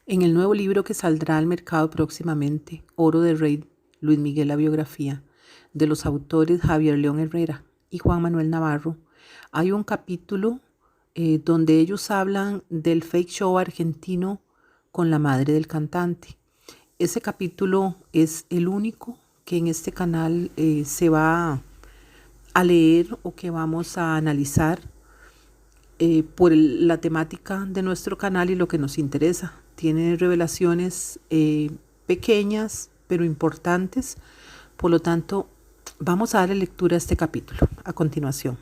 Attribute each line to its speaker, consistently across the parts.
Speaker 1: En el nuevo libro que saldrá al mercado próximamente, Oro de Rey, Luis Miguel la biografía, de los autores Javier León Herrera y Juan Manuel Navarro, hay un capítulo donde ellos hablan del fake show argentino con la madre del cantante. Ese capítulo es el único que en este canal se va a leer o que vamos a analizar por la temática de nuestro canal y lo que nos interesa. Tiene revelaciones pequeñas pero importantes, por lo tanto vamos a darle lectura a este capítulo a continuación.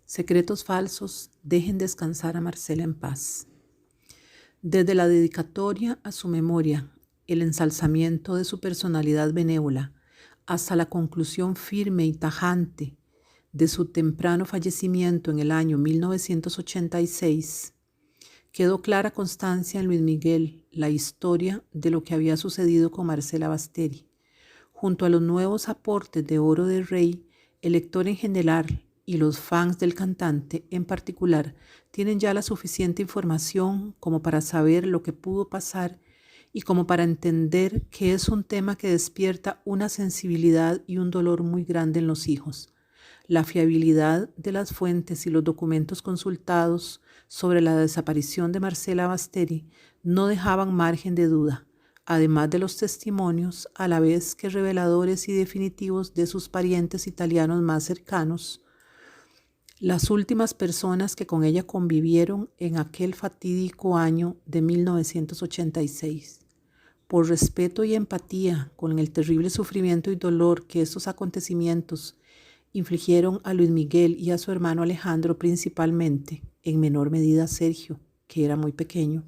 Speaker 1: Secretos falsos, dejen descansar a Marcela en paz. Desde la dedicatoria a su memoria, el ensalzamiento de su personalidad benévola, hasta la conclusión firme y tajante de su temprano fallecimiento en el año 1986, quedó clara constancia en Luis Miguel la historia de lo que había sucedido con Marcela Basteri. Junto a los nuevos aportes de Oro de Rey, el lector en general y los fans del cantante en particular tienen ya la suficiente información como para saber lo que pudo pasar y como para entender que es un tema que despierta una sensibilidad y un dolor muy grande en los hijos. La fiabilidad de las fuentes y los documentos consultados sobre la desaparición de Marcela Basteri no dejaban margen de duda, además de los testimonios, a la vez que reveladores y definitivos de sus parientes italianos más cercanos, las últimas personas que con ella convivieron en aquel fatídico año de 1986. Por respeto y empatía con el terrible sufrimiento y dolor que estos acontecimientos infligieron a Luis Miguel y a su hermano Alejandro principalmente, en menor medida a Sergio, que era muy pequeño,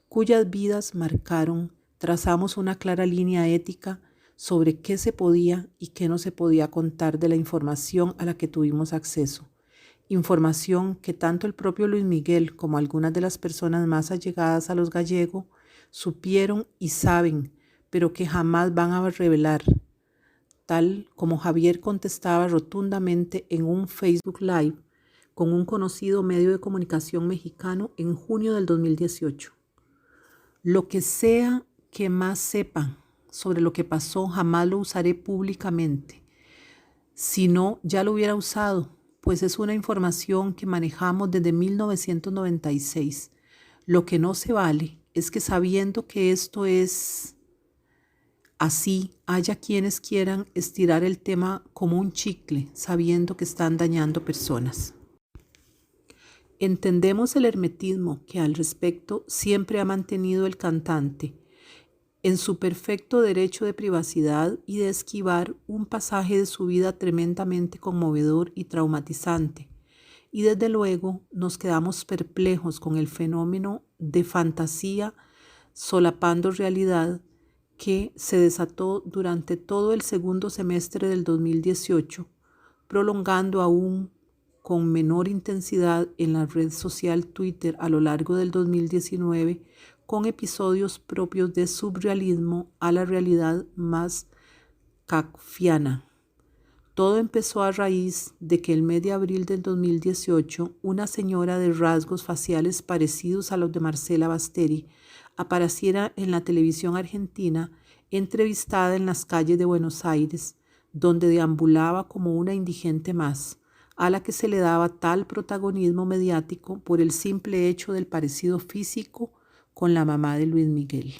Speaker 1: cuyas vidas marcaron, trazamos una clara línea ética sobre qué se podía y qué no se podía contar de la información a la que tuvimos acceso. Información que tanto el propio Luis Miguel como algunas de las personas más allegadas a los gallegos supieron y saben, pero que jamás van a revelar, tal como Javier contestaba rotundamente en un Facebook Live con un conocido medio de comunicación mexicano en junio del 2018. Lo que sea que más sepa sobre lo que pasó jamás lo usaré públicamente. Si no, ya lo hubiera usado, pues es una información que manejamos desde 1996. Lo que no se vale es que sabiendo que esto es así, haya quienes quieran estirar el tema como un chicle, sabiendo que están dañando personas. Entendemos el hermetismo que al respecto siempre ha mantenido el cantante, en su perfecto derecho de privacidad y de esquivar un pasaje de su vida tremendamente conmovedor y traumatizante. Y desde luego nos quedamos perplejos con el fenómeno de fantasía solapando realidad que se desató durante todo el segundo semestre del 2018, prolongando aún con menor intensidad en la red social Twitter a lo largo del 2019, con episodios propios de surrealismo a la realidad más kafkiana. Todo empezó a raíz de que el mes de abril del 2018, una señora de rasgos faciales parecidos a los de Marcela Basteri apareciera en la televisión argentina, entrevistada en las calles de Buenos Aires, donde deambulaba como una indigente más, a la que se le daba tal protagonismo mediático por el simple hecho del parecido físico con la mamá de Luis Miguel.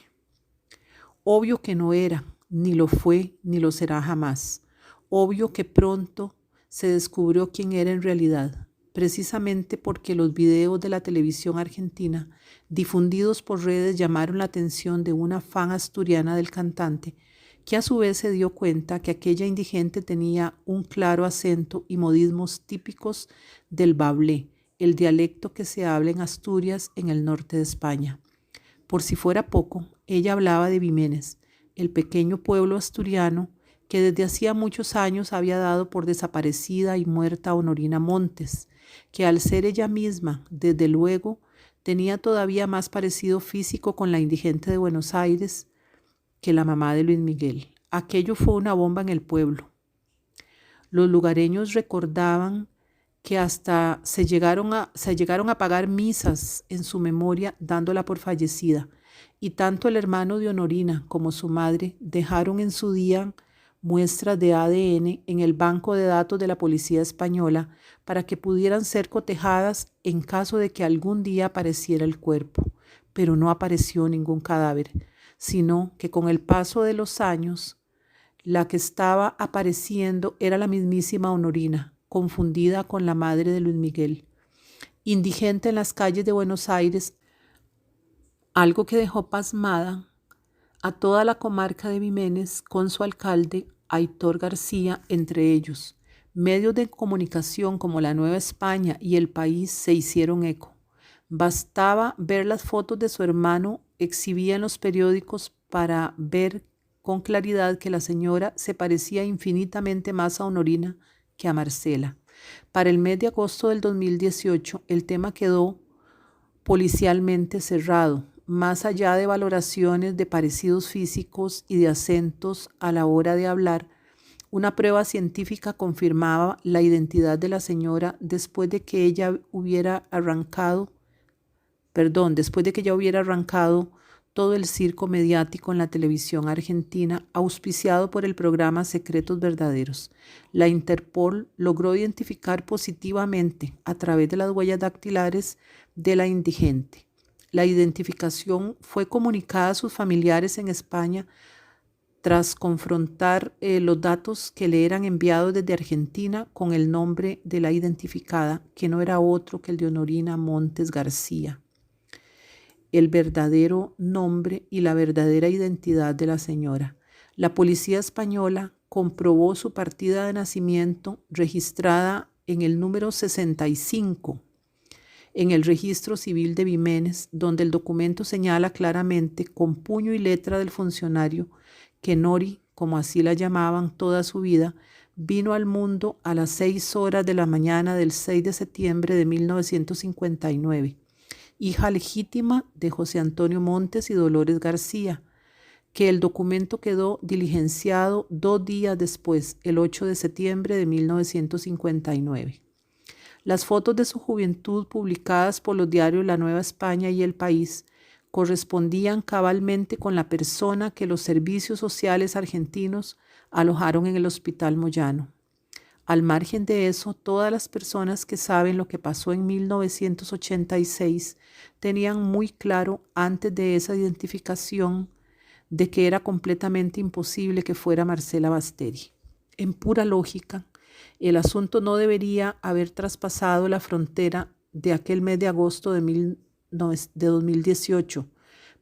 Speaker 1: Obvio que no era, ni lo fue, ni lo será jamás. Obvio que pronto se descubrió quién era en realidad, precisamente porque los videos de la televisión argentina difundidos por redes llamaron la atención de una fan asturiana del cantante, que a su vez se dio cuenta que aquella indigente tenía un claro acento y modismos típicos del bablé, el dialecto que se habla en Asturias, en el norte de España. Por si fuera poco, ella hablaba de Viménez, el pequeño pueblo asturiano que desde hacía muchos años había dado por desaparecida y muerta a Honorina Montes, que al ser ella misma, desde luego, tenía todavía más parecido físico con la indigente de Buenos Aires que la mamá de Luis Miguel. Aquello fue una bomba en el pueblo. Los lugareños recordaban que hasta se llegaron a pagar misas en su memoria dándola por fallecida. Y tanto el hermano de Honorina como su madre dejaron en su día muestras de ADN en el banco de datos de la policía española para que pudieran ser cotejadas en caso de que algún día apareciera el cuerpo. Pero no apareció ningún cadáver, sino que con el paso de los años, la que estaba apareciendo era la mismísima Honorina, confundida con la madre de Luis Miguel. Indigente en las calles de Buenos Aires, algo que dejó pasmada a toda la comarca de Vimenes con su alcalde, Aitor García, entre ellos. Medios de comunicación como La Nueva España y El País se hicieron eco. Bastaba ver las fotos de su hermano exhibida en los periódicos para ver con claridad que la señora se parecía infinitamente más a Honorina que a Marcela. Para el mes de agosto del 2018, el tema quedó policialmente cerrado, más allá de valoraciones de parecidos físicos y de acentos a la hora de hablar. Una prueba científica confirmaba la identidad de la señora después de que ella hubiera arrancado todo el circo mediático en la televisión argentina, auspiciado por el programa Secretos Verdaderos. La Interpol logró identificar positivamente, a través de las huellas dactilares de la indigente. La identificación fue comunicada a sus familiares en España tras confrontar los datos que le eran enviados desde Argentina con el nombre de la identificada, que no era otro que el de Honorina Montes García. El verdadero nombre y la verdadera identidad de la señora. La policía española comprobó su partida de nacimiento registrada en el número 65 en el registro civil de Vimenes, donde el documento señala claramente con puño y letra del funcionario que Nori, como así la llamaban toda su vida, vino al mundo a las 6 horas de la mañana del 6 de septiembre de 1959. Hija legítima de José Antonio Montes y Dolores García, que el documento quedó diligenciado 2 días después, el 8 de septiembre de 1959. Las fotos de su juventud publicadas por los diarios La Nueva España y El País correspondían cabalmente con la persona que los servicios sociales argentinos alojaron en el Hospital Moyano. Al margen de eso, todas las personas que saben lo que pasó en 1986 tenían muy claro antes de esa identificación de que era completamente imposible que fuera Marcela Basteri. En pura lógica, el asunto no debería haber traspasado la frontera de aquel mes de agosto de 2018,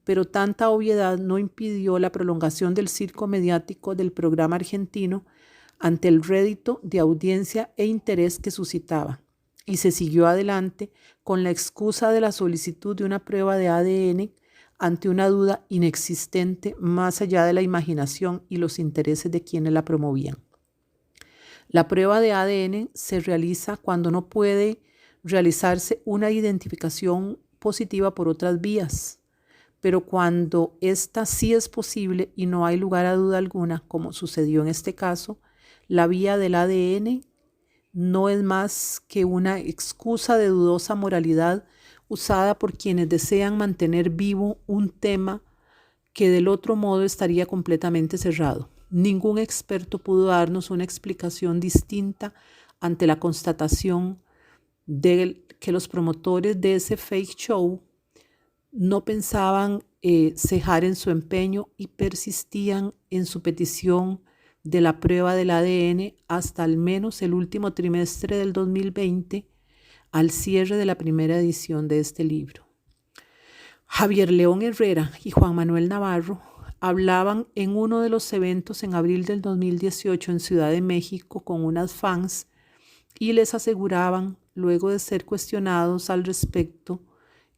Speaker 1: pero tanta obviedad no impidió la prolongación del circo mediático del programa argentino ante el rédito de audiencia e interés que suscitaba, y se siguió adelante con la excusa de la solicitud de una prueba de ADN ante una duda inexistente más allá de la imaginación y los intereses de quienes la promovían. La prueba de ADN se realiza cuando no puede realizarse una identificación positiva por otras vías, pero cuando esta sí es posible y no hay lugar a duda alguna, como sucedió en este caso, la vía del ADN no es más que una excusa de dudosa moralidad usada por quienes desean mantener vivo un tema que del otro modo estaría completamente cerrado. Ningún experto pudo darnos una explicación distinta ante la constatación de que los promotores de ese fake show no pensaban cejar en su empeño y persistían en su petición de la prueba del ADN hasta al menos el último trimestre del 2020, al cierre de la primera edición de este libro. Javier León Herrera y Juan Manuel Navarro hablaban en uno de los eventos en abril del 2018 en Ciudad de México con unas fans y les aseguraban, luego de ser cuestionados al respecto,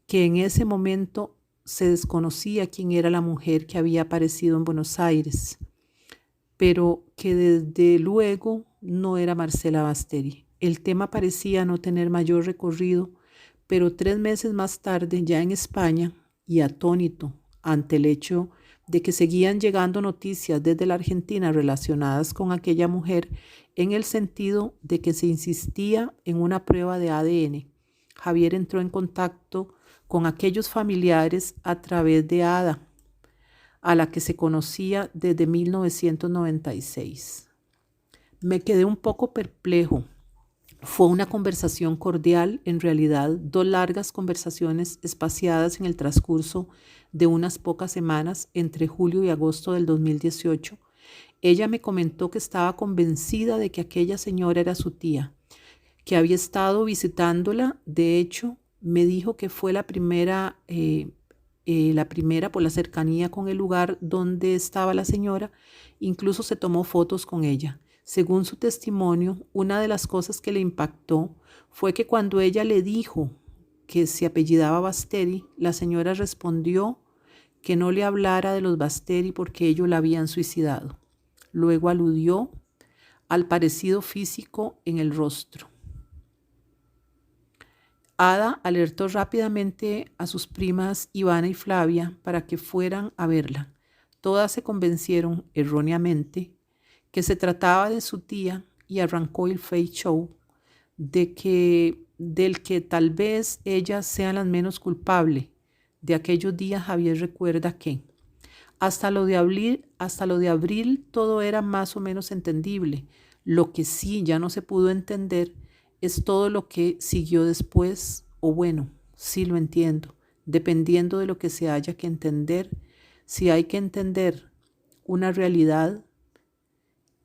Speaker 1: que en ese momento se desconocía quién era la mujer que había aparecido en Buenos Aires, pero que desde luego no era Marcela Basteri. El tema parecía no tener mayor recorrido, pero 3 meses más tarde, ya en España, y atónito ante el hecho de que seguían llegando noticias desde la Argentina relacionadas con aquella mujer en el sentido de que se insistía en una prueba de ADN. Javier entró en contacto con aquellos familiares a través de Ada, a la que se conocía desde 1996. Me quedé un poco perplejo. Fue una conversación cordial, en realidad 2 largas conversaciones espaciadas en el transcurso de unas pocas semanas entre julio y agosto del 2018. Ella me comentó que estaba convencida de que aquella señora era su tía, que había estado visitándola. De hecho, me dijo que fue la primera por la cercanía con el lugar donde estaba la señora. Incluso se tomó fotos con ella. Según su testimonio, una de las cosas que le impactó fue que cuando ella le dijo que se apellidaba Basteri, la señora respondió que no le hablara de los Basteri porque ellos la habían suicidado. Luego aludió al parecido físico en el rostro. Ada alertó rápidamente a sus primas Ivana y Flavia para que fueran a verla. Todas se convencieron erróneamente que se trataba de su tía y arrancó el fake show del que tal vez ellas sean las menos culpables. De aquellos días Javier recuerda que hasta lo de abril todo era más o menos entendible. Lo que sí ya no se pudo entender es todo lo que siguió después, o bueno, sí lo entiendo, dependiendo de lo que se haya que entender. Si hay que entender una realidad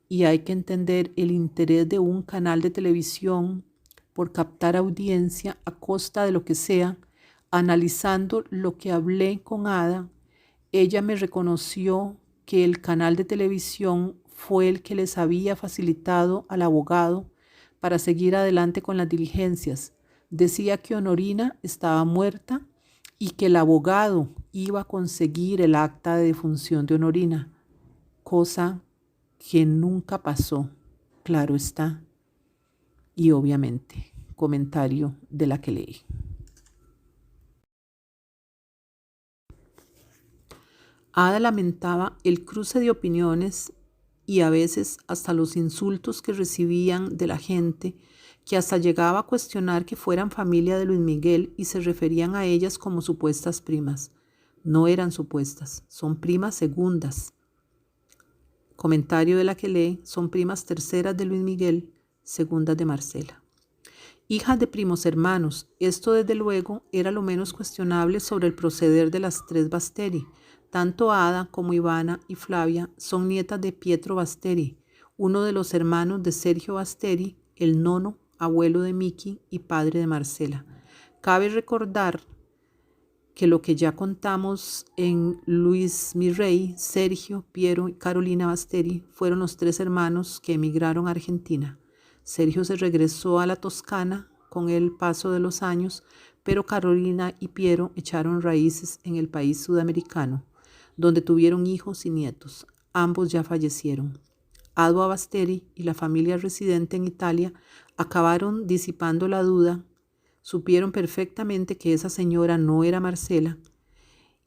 Speaker 1: y hay que entender el interés de un canal de televisión por captar audiencia a costa de lo que sea, analizando lo que hablé con Ada, ella me reconoció que el canal de televisión fue el que les había facilitado al abogado para seguir adelante con las diligencias. Decía que Honorina estaba muerta y que el abogado iba a conseguir el acta de defunción de Honorina, cosa que nunca pasó, claro está. Y obviamente, comentario de la que leí. Ada lamentaba el cruce de opiniones y a veces hasta los insultos que recibían de la gente, que hasta llegaba a cuestionar que fueran familia de Luis Miguel y se referían a ellas como supuestas primas. No eran supuestas, son primas segundas. Comentario de la que lee, son primas terceras de Luis Miguel, segundas de Marcela. Hijas de primos hermanos, esto desde luego era lo menos cuestionable sobre el proceder de las 3 Basteri. Tanto Ada como Ivana y Flavia son nietas de Pietro Basteri, uno de los hermanos de Sergio Basteri, el nono, abuelo de Miki y padre de Marcela. Cabe recordar que lo que ya contamos en Luis Mirrey, Sergio, Piero y Carolina Basteri fueron los 3 hermanos que emigraron a Argentina. Sergio se regresó a la Toscana con el paso de los años, pero Carolina y Piero echaron raíces en el país sudamericano, donde tuvieron hijos y nietos. Ambos ya fallecieron. Aldo Basteri y la familia residente en Italia acabaron disipando la duda. Supieron perfectamente que esa señora no era Marcela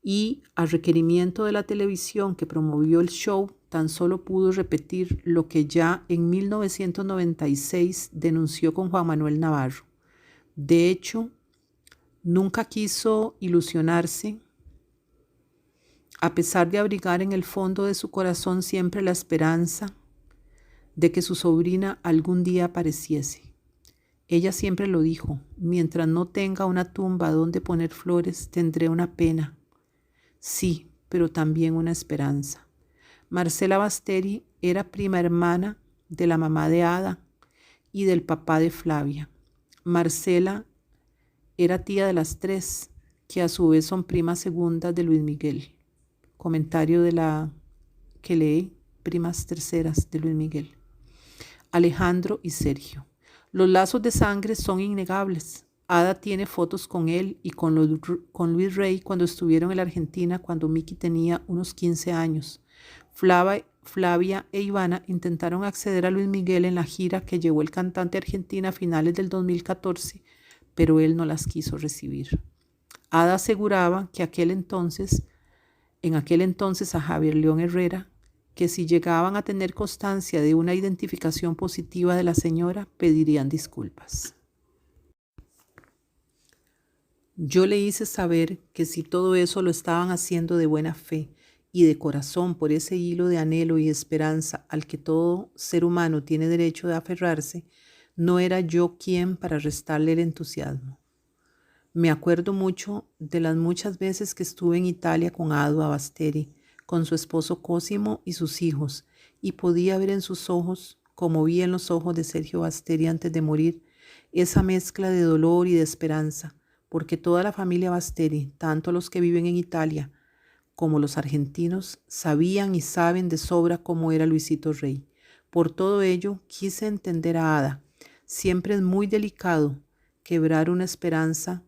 Speaker 1: y, a requerimiento de la televisión que promovió el show, tan solo pudo repetir lo que ya en 1996 denunció con Juan Manuel Navarro. De hecho, nunca quiso ilusionarse, a pesar de abrigar en el fondo de su corazón siempre la esperanza de que su sobrina algún día apareciese. Ella siempre lo dijo: mientras no tenga una tumba donde poner flores, tendré una pena. Sí, pero también una esperanza. Marcela Basteri era prima hermana de la mamá de Ada y del papá de Flavia. Marcela era tía de las 3, que a su vez son primas segundas de Luis Miguel. Comentario de la que lee, primas terceras de Luis Miguel. Alejandro y Sergio. Los lazos de sangre son innegables. Ada tiene fotos con él y con Luis Rey cuando estuvieron en la Argentina cuando Miki tenía unos 15 años. Flavia e Ivana intentaron acceder a Luis Miguel en la gira que llevó el cantante argentino a finales del 2014, pero él no las quiso recibir. Ada aseguraba que aquel entonces en aquel entonces a Javier León Herrera que si llegaban a tener constancia de una identificación positiva de la señora, pedirían disculpas. Yo le hice saber que si todo eso lo estaban haciendo de buena fe y de corazón por ese hilo de anhelo y esperanza al que todo ser humano tiene derecho de aferrarse, no era yo quien para restarle el entusiasmo. Me acuerdo mucho de las muchas veces que estuve en Italia con Ado Basteri, con su esposo Cosimo y sus hijos, y podía ver en sus ojos, como vi en los ojos de Sergio Basteri antes de morir, esa mezcla de dolor y de esperanza, porque toda la familia Basteri, tanto los que viven en Italia como los argentinos, sabían y saben de sobra cómo era Luisito Rey. Por todo ello, quise entender a Ada. Siempre es muy delicado quebrar una esperanza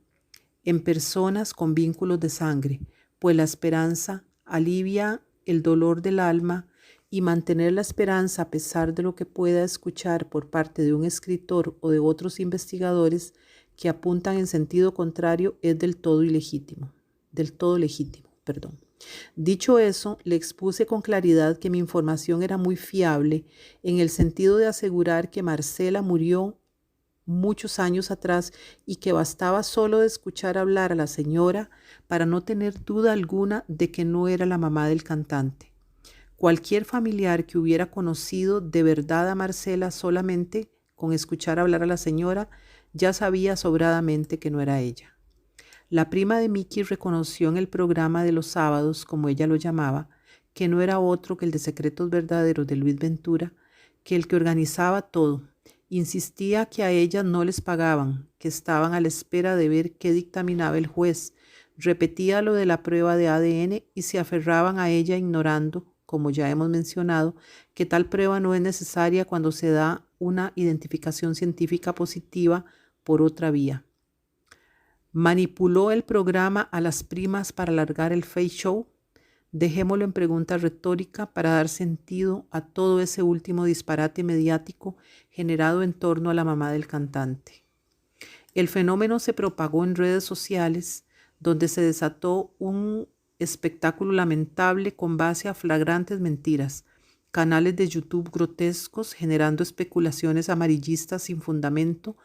Speaker 1: en personas con vínculos de sangre, pues la esperanza alivia el dolor del alma y mantener la esperanza a pesar de lo que pueda escuchar por parte de un escritor o de otros investigadores que apuntan en sentido contrario es del todo legítimo. Dicho eso, le expuse con claridad que mi información era muy fiable en el sentido de asegurar que Marcela murió muchos años atrás y que bastaba solo de escuchar hablar a la señora para no tener duda alguna de que no era la mamá del cantante. Cualquier familiar que hubiera conocido de verdad a Marcela solamente con escuchar hablar a la señora ya sabía sobradamente que no era ella. La prima de Miki reconoció en el programa de los sábados, como ella lo llamaba, que no era otro que el de Secretos Verdaderos de Luis Ventura, que el que organizaba todo. Insistía que a ellas no les pagaban, que estaban a la espera de ver qué dictaminaba el juez. Repetía lo de la prueba de ADN y se aferraban a ella ignorando, como ya hemos mencionado, que tal prueba no es necesaria cuando se da una identificación científica positiva por otra vía. ¿Manipuló el programa a las primas para alargar el face show? Dejémoslo en pregunta retórica para dar sentido a todo ese último disparate mediático generado en torno a la mamá del cantante. El fenómeno se propagó en redes sociales, donde se desató un espectáculo lamentable con base a flagrantes mentiras, canales de YouTube grotescos generando especulaciones amarillistas sin fundamento,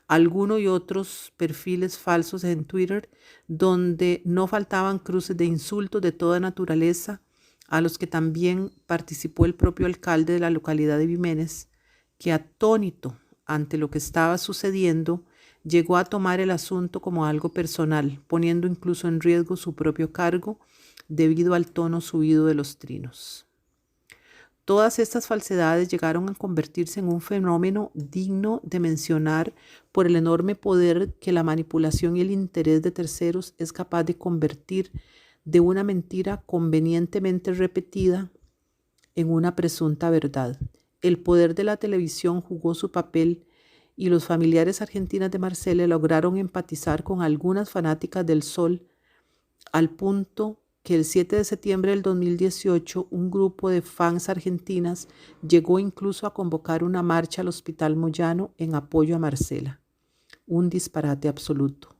Speaker 1: algunos y otros perfiles falsos en Twitter, donde no faltaban cruces de insultos de toda naturaleza, a los que también participó el propio alcalde de la localidad de Jiménez, que atónito ante lo que estaba sucediendo, llegó a tomar el asunto como algo personal, poniendo incluso en riesgo su propio cargo debido al tono subido de los trinos. Todas estas falsedades llegaron a convertirse en un fenómeno digno de mencionar por el enorme poder que la manipulación y el interés de terceros es capaz de convertir de una mentira convenientemente repetida en una presunta verdad. El poder de la televisión jugó su papel y los familiares argentinas de Marcela lograron empatizar con algunas fanáticas del Sol al punto que el 7 de septiembre del 2018 un grupo de fans argentinas llegó incluso a convocar una marcha al Hospital Moyano en apoyo a Marcela. Un disparate absoluto.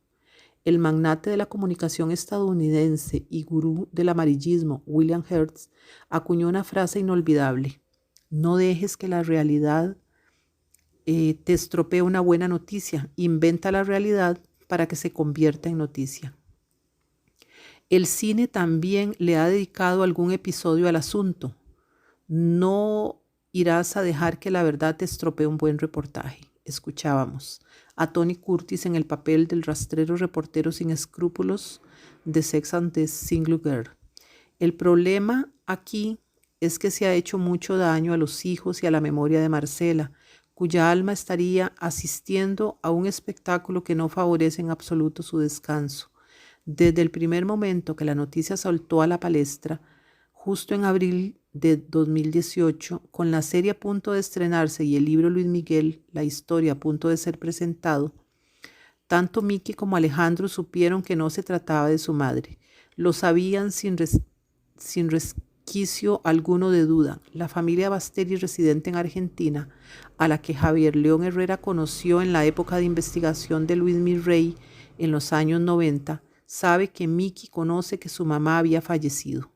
Speaker 1: El magnate de la comunicación estadounidense y gurú del amarillismo, William Hertz, acuñó una frase inolvidable: no dejes que la realidad te estropee una buena noticia, inventa la realidad para que se convierta en noticia. El cine también le ha dedicado algún episodio al asunto. No irás a dejar que la verdad te estropee un buen reportaje. Escuchábamos a Tony Curtis en el papel del rastrero reportero sin escrúpulos de Sex and the Single Girl. El problema aquí es que se ha hecho mucho daño a los hijos y a la memoria de Marcela, cuya alma estaría asistiendo a un espectáculo que no favorece en absoluto su descanso. Desde el primer momento que la noticia saltó a la palestra, justo en abril de 2018, con la serie a punto de estrenarse y el libro Luis Miguel, la historia a punto de ser presentado, tanto Miki como Alejandro supieron que no se trataba de su madre. Lo sabían sin resquicio alguno de duda. La familia Basteri, residente en Argentina, a la que Javier León Herrera conoció en la época de investigación de Luis Mirrey en los años 90, sabe que Miki conoce que su mamá había fallecido.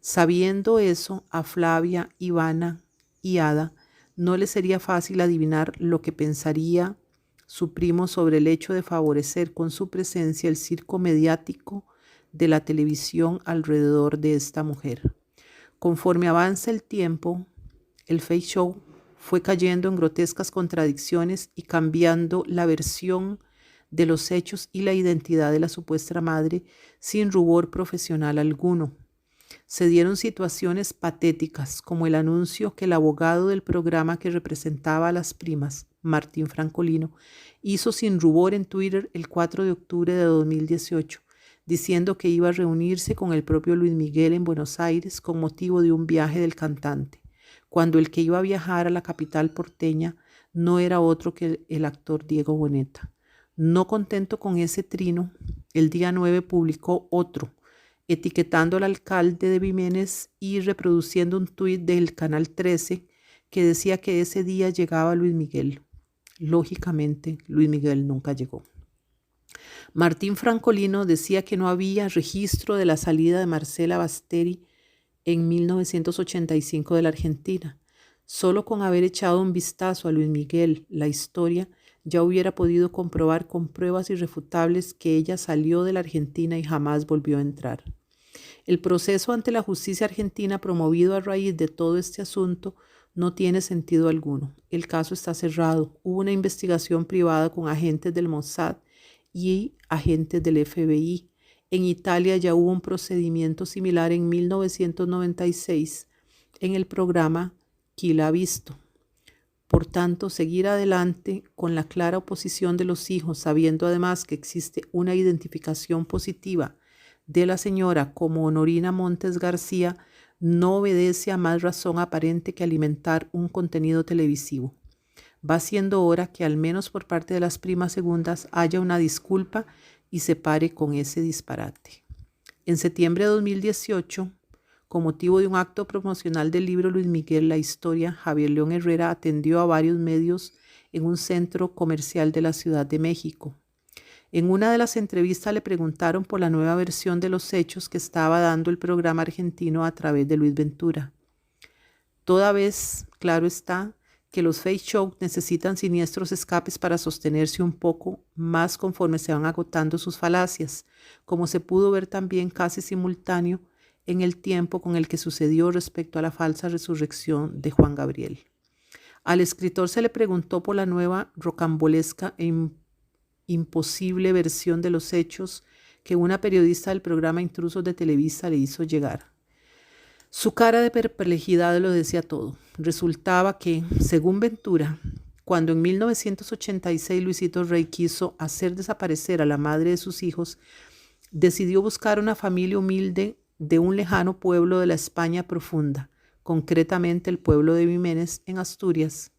Speaker 1: Sabiendo eso, a Flavia, Ivana y Ada no les sería fácil adivinar lo que pensaría su primo sobre el hecho de favorecer con su presencia el circo mediático de la televisión alrededor de esta mujer. Conforme avanza el tiempo, el Fake Show fue cayendo en grotescas contradicciones y cambiando la versión de los hechos y la identidad de la supuesta madre sin rubor profesional alguno. Se dieron situaciones patéticas, como el anuncio que el abogado del programa que representaba a las primas, Martín Francolino, hizo sin rubor en Twitter el 4 de octubre de 2018, diciendo que iba a reunirse con el propio Luis Miguel en Buenos Aires con motivo de un viaje del cantante, cuando el que iba a viajar a la capital porteña no era otro que el actor Diego Boneta. No contento con ese trino, el día 9 publicó otro, etiquetando al alcalde de Viménez y reproduciendo un tuit del Canal 13 que decía que ese día llegaba Luis Miguel. Lógicamente, Luis Miguel nunca llegó. Martín Francolino decía que no había registro de la salida de Marcela Basteri en 1985 de la Argentina. Solo con haber echado un vistazo a Luis Miguel, la historia, ya hubiera podido comprobar con pruebas irrefutables que ella salió de la Argentina y jamás volvió a entrar. El proceso ante la justicia argentina promovido a raíz de todo este asunto no tiene sentido alguno. El caso está cerrado. Hubo una investigación privada con agentes del Mossad y agentes del FBI. En Italia ya hubo un procedimiento similar en 1996 en el programa Chi l'ha visto. Por tanto, seguir adelante con la clara oposición de los hijos, sabiendo además que existe una identificación positiva de la señora como Honorina Montes García, no obedece a más razón aparente que alimentar un contenido televisivo. Va siendo hora que al menos por parte de las primas segundas haya una disculpa y se pare con ese disparate. En septiembre de 2018, con motivo de un acto promocional del libro Luis Miguel, la historia, Javier León Herrera atendió a varios medios en un centro comercial de la Ciudad de México. En una de las entrevistas le preguntaron por la nueva versión de los hechos que estaba dando el programa argentino a través de Luis Ventura. Toda vez, claro está, que los fake show necesitan siniestros escapes para sostenerse un poco más conforme se van agotando sus falacias, como se pudo ver también casi simultáneo en el tiempo con el que sucedió respecto a la falsa resurrección de Juan Gabriel. Al escritor se le preguntó por la nueva rocambolesca e imposible versión de los hechos que una periodista del programa Intrusos de Televisa le hizo llegar. Su cara de perplejidad lo decía todo. Resultaba que, según Ventura, cuando en 1986 Luisito Rey quiso hacer desaparecer a la madre de sus hijos, decidió buscar una familia humilde de un lejano pueblo de la España profunda, concretamente el pueblo de Viménez, en Asturias.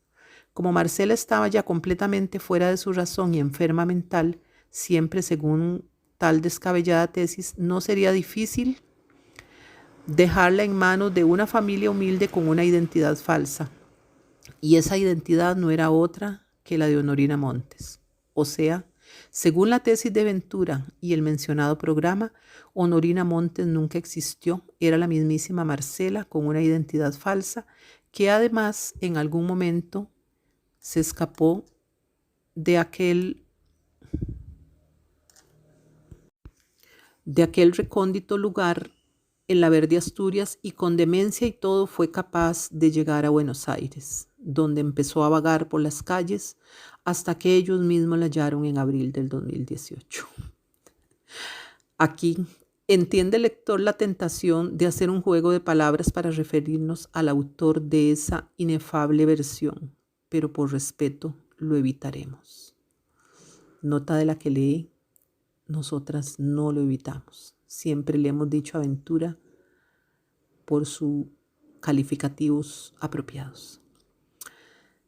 Speaker 1: Como Marcela estaba ya completamente fuera de su razón y enferma mental, siempre según tal descabellada tesis, no sería difícil dejarla en manos de una familia humilde con una identidad falsa. Y esa identidad no era otra que la de Honorina Montes. O sea, según la tesis de Ventura y el mencionado programa, Honorina Montes nunca existió, era la mismísima Marcela con una identidad falsa que además en algún momento se escapó de aquel recóndito lugar en la verde Asturias y con demencia y todo fue capaz de llegar a Buenos Aires, donde empezó a vagar por las calles hasta que ellos mismos la hallaron en abril del 2018. Aquí entiende el lector la tentación de hacer un juego de palabras para referirnos al autor de esa inefable versión, pero por respeto lo evitaremos. Nota de la que lee, nosotras no lo evitamos. Siempre le hemos dicho a Ventura por sus calificativos apropiados.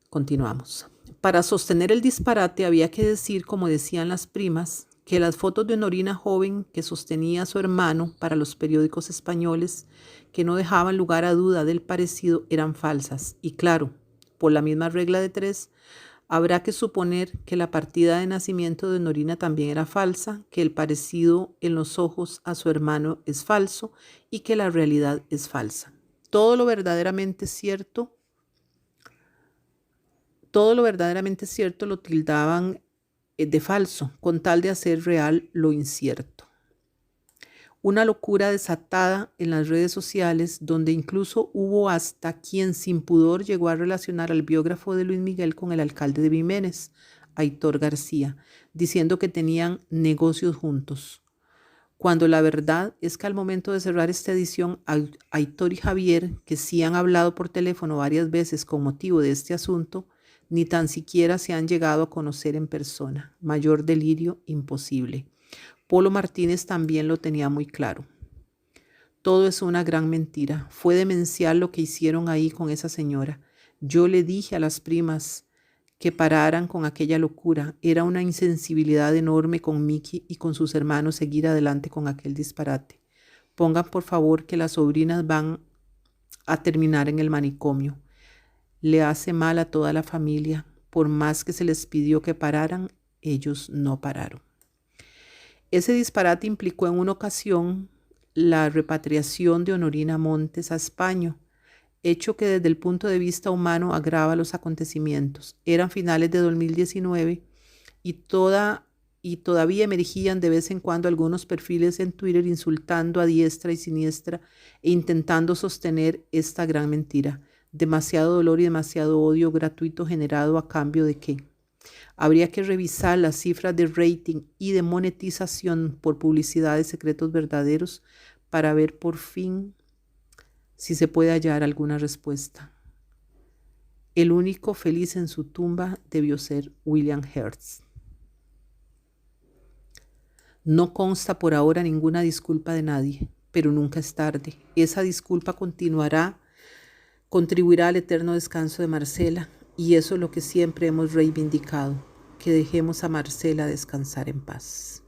Speaker 1: Continuamos. Para sostener el disparate había que decir, como decían las primas, que las fotos de Honorina joven que sostenía a su hermano para los periódicos españoles, que no dejaban lugar a duda del parecido, eran falsas. Y claro, por la misma regla de tres, Habrá que suponer que la partida de nacimiento de Honorina también era falsa, que el parecido en los ojos a su hermano es falso y que la realidad es falsa. Todo lo verdaderamente cierto lo tildaban de falso, con tal de hacer real lo incierto. Una locura desatada en las redes sociales, donde incluso hubo hasta quien sin pudor llegó a relacionar al biógrafo de Luis Miguel con el alcalde de Jiménez, Aitor García, diciendo que tenían negocios juntos. Cuando la verdad es que al momento de cerrar esta edición, Aitor y Javier, que sí han hablado por teléfono varias veces con motivo de este asunto, ni tan siquiera se han llegado a conocer en persona. Mayor delirio imposible. Polo Martínez también lo tenía muy claro. Todo es una gran mentira. Fue demencial lo que hicieron ahí con esa señora. Yo le dije a las primas que pararan con aquella locura. Era una insensibilidad enorme con Mickey y con sus hermanos seguir adelante con aquel disparate. Pongan por favor que las sobrinas van a terminar en el manicomio. Le hace mal a toda la familia. Por más que se les pidió que pararan, ellos no pararon. Ese disparate implicó en una ocasión la repatriación de Honorina Montes a España, hecho que desde el punto de vista humano agrava los acontecimientos. Eran finales de 2019 y todavía emergían de vez en cuando algunos perfiles en Twitter insultando a diestra y siniestra e intentando sostener esta gran mentira. Demasiado dolor y demasiado odio gratuito generado a cambio de ¿qué? Habría que revisar las cifras de rating y de monetización por publicidad de secretos verdaderos para ver por fin si se puede hallar alguna respuesta. El único feliz en su tumba debió ser William Hertz. No consta por ahora ninguna disculpa de nadie, pero nunca es tarde. Esa disculpa contribuirá al eterno descanso de Marcela, y eso es lo que siempre hemos reivindicado, que dejemos a Marcela descansar en paz.